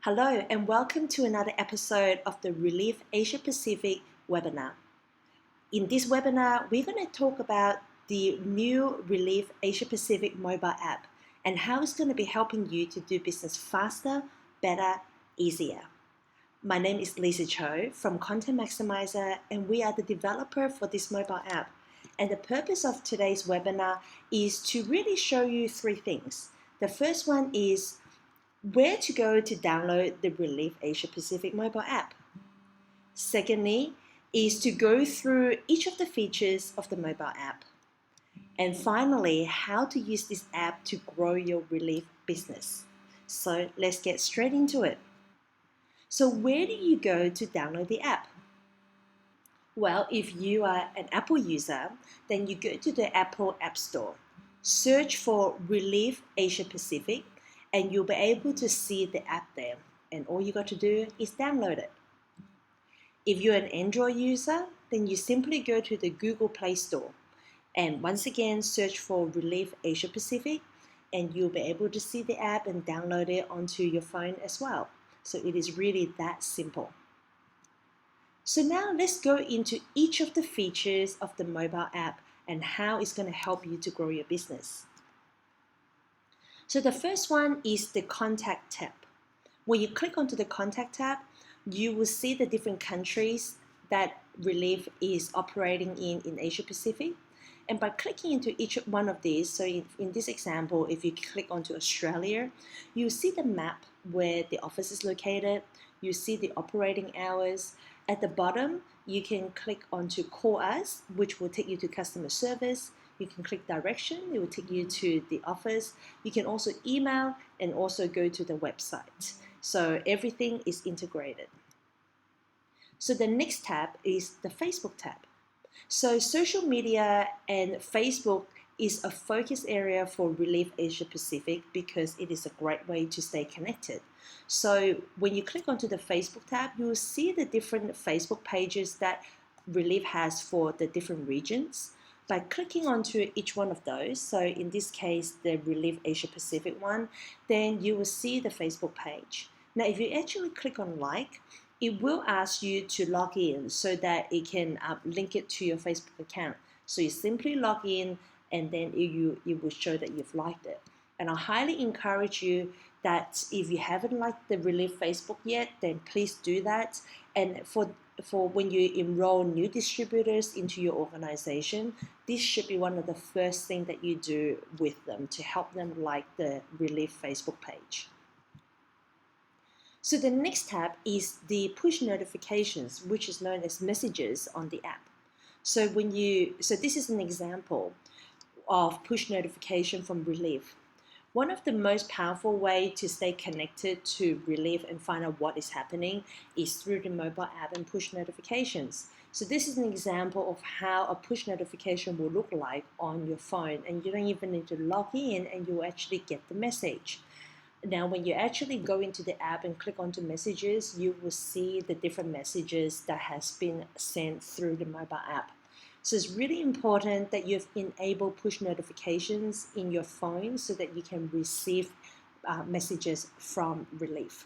Hello and welcome to another episode of the Reliv Asia Pacific webinar. In this webinar, we're going to talk about the new Reliv Asia Pacific mobile app and how it's going to be helping you to do business faster, better, easier. My name is Lisa Cho from Content Maximizer, and we are the developer for this mobile app. And the purpose of today's webinar is to really show you three things. The first one is where to go to download the Reliv Asia Pacific mobile app. Secondly, is to go through each of the features of the mobile app. And finally, how to use this app to grow your Reliv business. So let's get straight into it. So where do you go to download the app? Well, if you are an Apple user, then you go to the Apple App Store. Search for Reliv Asia Pacific, and you'll be able to see the app there. And all you got to do is download it. If you're an Android user, then you simply go to the Google Play Store. And once again, search for Reliv Asia Pacific, and you'll be able to see the app and download it onto your phone as well. So it is really that simple. So now let's go into each of the features of the mobile app and how it's going to help you to grow your business. So the first one is the Contact tab. When you click onto the Contact tab, you will see the different countries that Reliv is operating in Asia Pacific. And by clicking into each one of these, so in this example, if you click onto Australia, you see the map where the office is located. You see the operating hours. At the bottom, you can click onto Call Us, which will take you to customer service. You can click direction, it will take you to the office. You can also email and also go to the website. So everything is integrated. So the next tab is the Facebook tab. So social media and Facebook is a focus area for Reliv Asia Pacific because it is a great way to stay connected. So when you click onto the Facebook tab, you will see the different Facebook pages that Reliv has for the different regions. By clicking onto each one of those, so in this case, the Reliv Asia Pacific one, then you will see the Facebook page. Now, if you actually click on like, it will ask you to log in so that it can link it to your Facebook account. So you simply log in and then it will show that you've liked it. And I highly encourage you that if you haven't liked the Reliv Facebook yet, then please do that. And for when you enroll new distributors into your organization, this should be one of the first things that you do with them to help them like the Reliv Facebook page. So the next tab is the push notifications, which is known as messages on the app. So this is an example of push notification from Reliv. One of the most powerful ways to stay connected to Reliv and find out what is happening is through the mobile app and push notifications. So this is an example of how a push notification will look like on your phone, and you don't even need to log in and you'll actually get the message. Now, when you actually go into the app and click onto messages, you will see the different messages that has been sent through the mobile app. So it's really important that you've enabled push notifications in your phone so that you can receive messages from Reliv.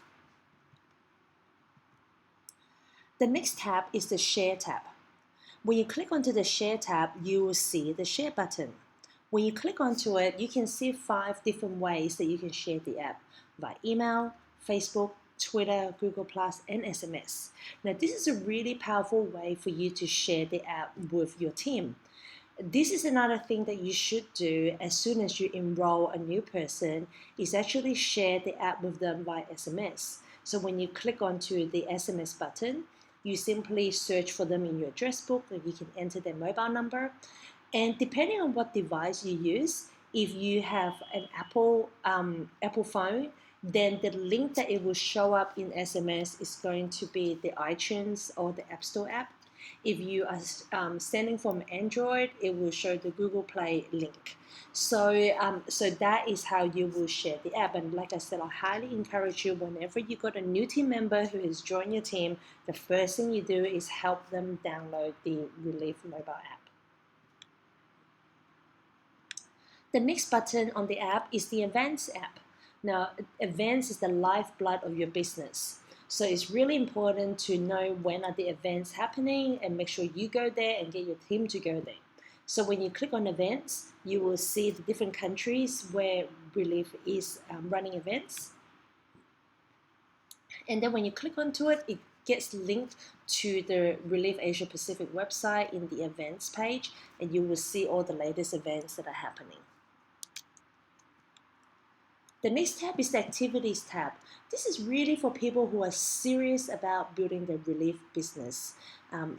The next tab is the Share tab. When you click onto the Share tab, you will see the Share button. When you click onto it, you can see 5 different ways that you can share the app by email, Facebook, Twitter, Google+, and SMS. Now, this is a really powerful way for you to share the app with your team. This is another thing that you should do as soon as you enroll a new person is actually share the app with them via SMS. So when you click onto the SMS button, you simply search for them in your address book, and you can enter their mobile number. And depending on what device you use, if you have an Apple phone, then the link that it will show up in SMS is going to be the iTunes or the App Store app. If you are sending from Android, it will show the Google Play link. So that is how you will share the app. And like I said, I highly encourage you, whenever you got a new team member who has joined your team, the first thing you do is help them download the Reliv mobile app. The next button on the app is the Events app. Now, events is the lifeblood of your business. So it's really important to know when are the events happening and make sure you go there and get your team to go there. So when you click on events, you will see the different countries where Reliv is running events. And then when you click onto it, it gets linked to the Reliv Asia Pacific website in the events page, and you will see all the latest events that are happening. The next tab is the activities tab. This is really for people who are serious about building their Reliv business.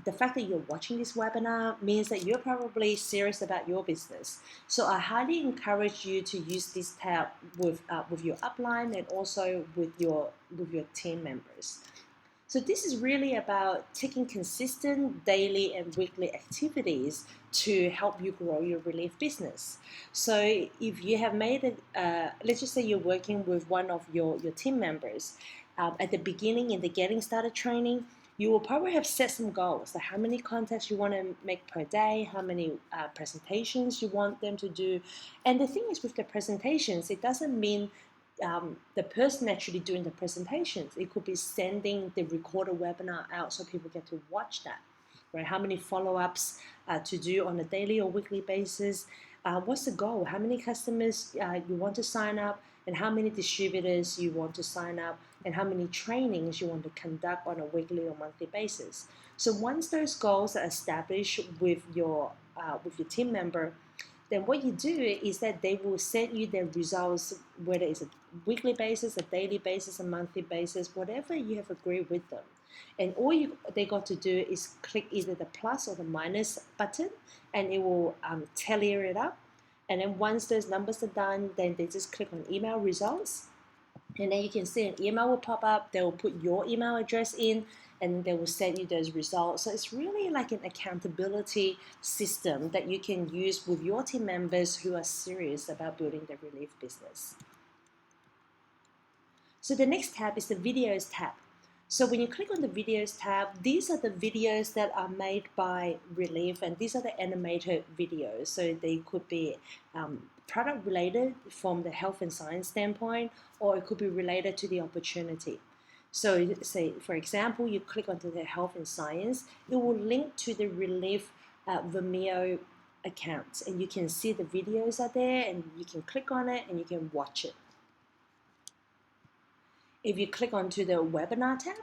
The fact that you're watching this webinar means that you're probably serious about your business. So I highly encourage you to use this tab with your upline and also with your team members. So this is really about taking consistent daily and weekly activities to help you grow your Reliv business. So if you have made it, let's just say you're working with one of your team members, at the beginning in the getting started training, you will probably have set some goals, like how many contacts you want to make per day, how many presentations you want them to do. And the thing is with the presentations, it doesn't mean the person actually doing the presentations. It could be sending the recorded webinar out so people get to watch that, right? How many follow-ups to do on a daily or weekly basis? What's the goal? How many customers you want to sign up, and how many distributors you want to sign up, and how many trainings you want to conduct on a weekly or monthly basis. So once those goals are established with your team member, then what you do is that they will send you their results, whether it's a weekly basis, a daily basis, a monthly basis, whatever you have agreed with them. And all they got to do is click either the plus or the minus button, and it will tally it up. And then once those numbers are done, then they just click on email results. And then you can see an email will pop up. They will put your email address in, and they will send you those results. So it's really like an accountability system that you can use with your team members who are serious about building their Reliv business. So the next tab is the videos tab. So when you click on the videos tab, these are the videos that are made by Reliv, and these are the animated videos. So they could be product related from the health and science standpoint, or it could be related to the opportunity. So say, for example, you click onto the health and science, it will link to the Reliv Vimeo account, and you can see the videos are there, and you can click on it and you can watch it. If you click onto the webinar tab,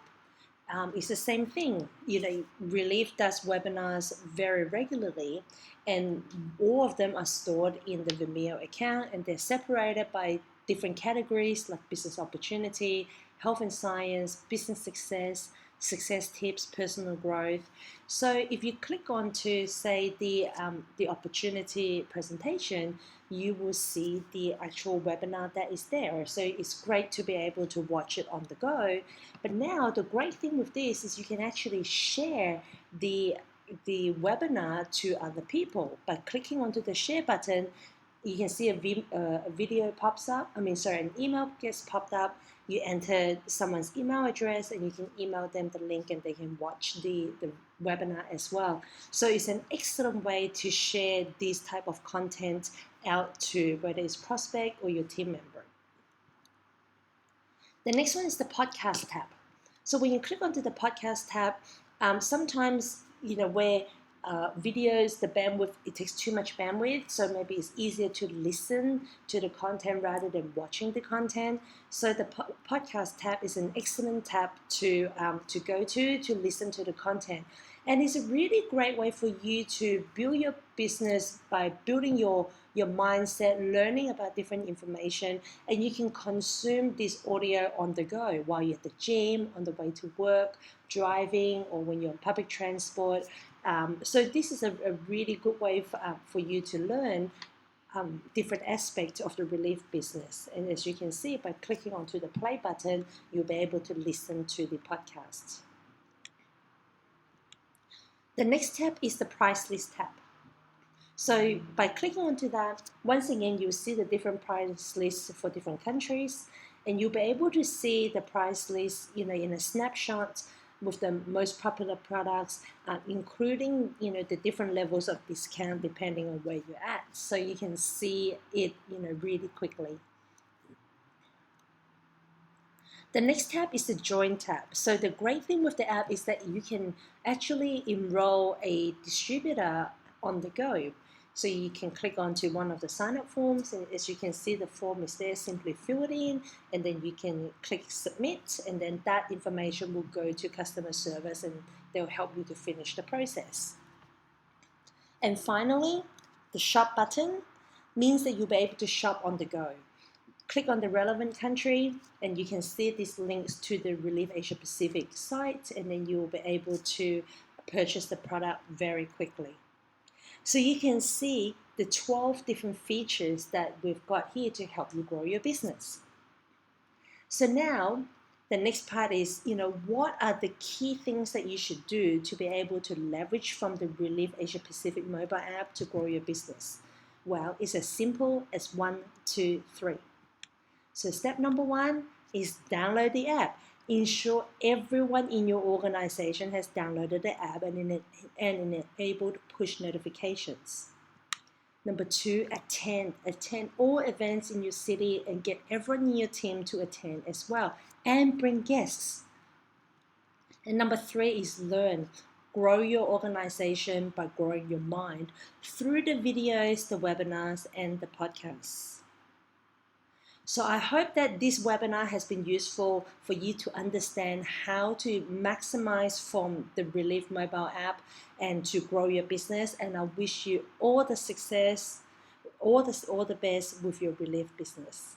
it's the same thing. Reliv does webinars very regularly, and all of them are stored in the Vimeo account, and they're separated by different categories like business opportunity, health and science, business success tips, personal growth. So if you click on to say the opportunity presentation, you will see the actual webinar that is there. So it's great to be able to watch it on the go. But now the great thing with this is you can actually share the webinar to other people by clicking onto the share button. You can see a video pops up. An email gets popped up. You enter someone's email address and you can email them the link, and they can watch the webinar as well. So it's an excellent way to share this type of content out to whether it's prospect or your team member. The next one is the podcast tab. So when you click onto the podcast tab, sometimes where videos, the bandwidth, it takes too much bandwidth, so maybe it's easier to listen to the content rather than watching the content. So the podcast tab is an excellent tab to go to listen to the content. And it's a really great way for you to build your business by building your mindset, learning about different information, and you can consume this audio on the go while you're at the gym, on the way to work, driving, or when you're on public transport. So this is a really good way for you to learn different aspects of the Reliv business. And as you can see, by clicking onto the play button, you'll be able to listen to the podcast. The next tab is the price list tab. So by clicking onto that, once again, you'll see the different price lists for different countries, and you'll be able to see the price list, in a snapshot with the most popular products, including, the different levels of discount depending on where you're at. So you can see it, really quickly. The next tab is the Join tab. So the great thing with the app is that you can actually enroll a distributor on the go. So you can click onto one of the sign up forms, and as you can see, the form is there, simply fill it in, and then you can click submit, and then that information will go to customer service and they'll help you to finish the process. And finally, the shop button means that you'll be able to shop on the go. Click on the relevant country and you can see these links to the Reliv Asia Pacific site, and then you'll be able to purchase the product very quickly. So you can see the 12 different features that we've got here to help you grow your business. So now the next part is, what are the key things that you should do to be able to leverage from the Reliv Asia Pacific mobile app to grow your business? Well, it's as simple as 1, 2, 3. So step number 1 is download the app. Ensure everyone in your organization has downloaded the app and enabled push notifications. Number 2, attend. Attend all events in your city and get everyone in your team to attend as well. And bring guests. And number 3 is learn. Grow your organization by growing your mind through the videos, the webinars, and the podcasts. So I hope that this webinar has been useful for you to understand how to maximize from the Reliv mobile app and to grow your business. And I wish you all the success, all the best with your Reliv business.